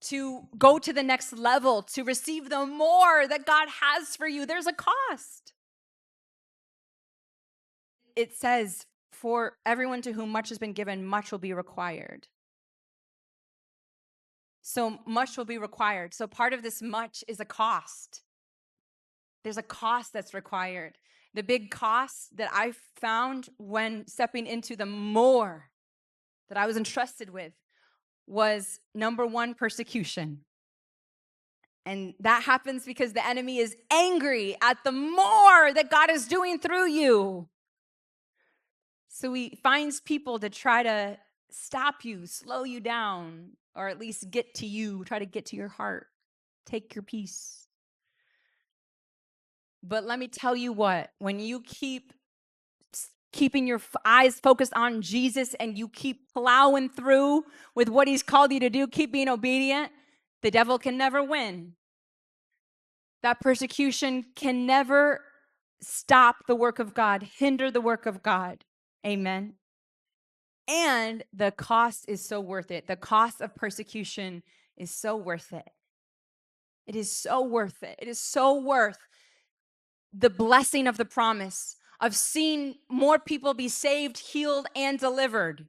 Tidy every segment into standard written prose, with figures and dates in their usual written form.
to go to the next level, to receive the more that God has for you, there's a cost. It says, for everyone to whom much has been given, much will be required. So much will be required. So part of this much is a cost. There's a cost that's required. The big cost that I found when stepping into the more that I was entrusted with was, number one, persecution. And that happens because the enemy is angry at the more that God is doing through you. So he finds people to try to stop you, slow you down, or at least get to you, try to get to your heart, take your peace. But let me tell you what, when you keeping your eyes focused on Jesus and you keep plowing through with what he's called you to do, keep being obedient, the devil can never win. That persecution can never stop the work of God, hinder the work of God. Amen. And the cost is so worth it. The cost of persecution is so worth it. It is so worth it. It is so worth the blessing of the promise of seeing more people be saved, healed, and delivered.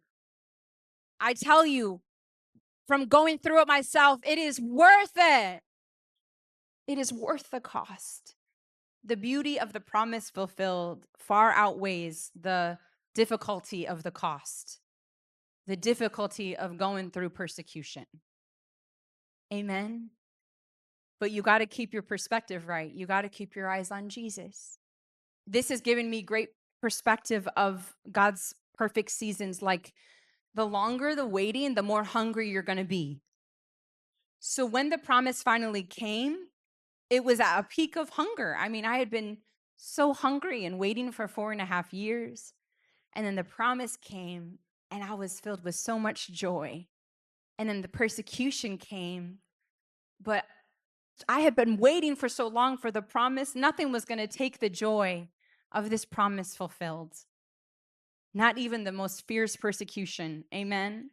I tell you, from going through it myself, it is worth it. It is worth the cost. The beauty of the promise fulfilled far outweighs the difficulty of the cost, the difficulty of going through persecution. Amen. But you got to keep your perspective right. You got to keep your eyes on Jesus. This has given me great perspective of God's perfect seasons. Like, the longer the waiting, the more hungry you're going to be. So when the promise finally came, it was at a peak of hunger. I mean, I had been so hungry and waiting for 4.5 years. And then the promise came, and I was filled with so much joy. And then the persecution came, but I had been waiting for so long for the promise. Nothing was going to take the joy of this promise fulfilled. Not even the most fierce persecution. Amen.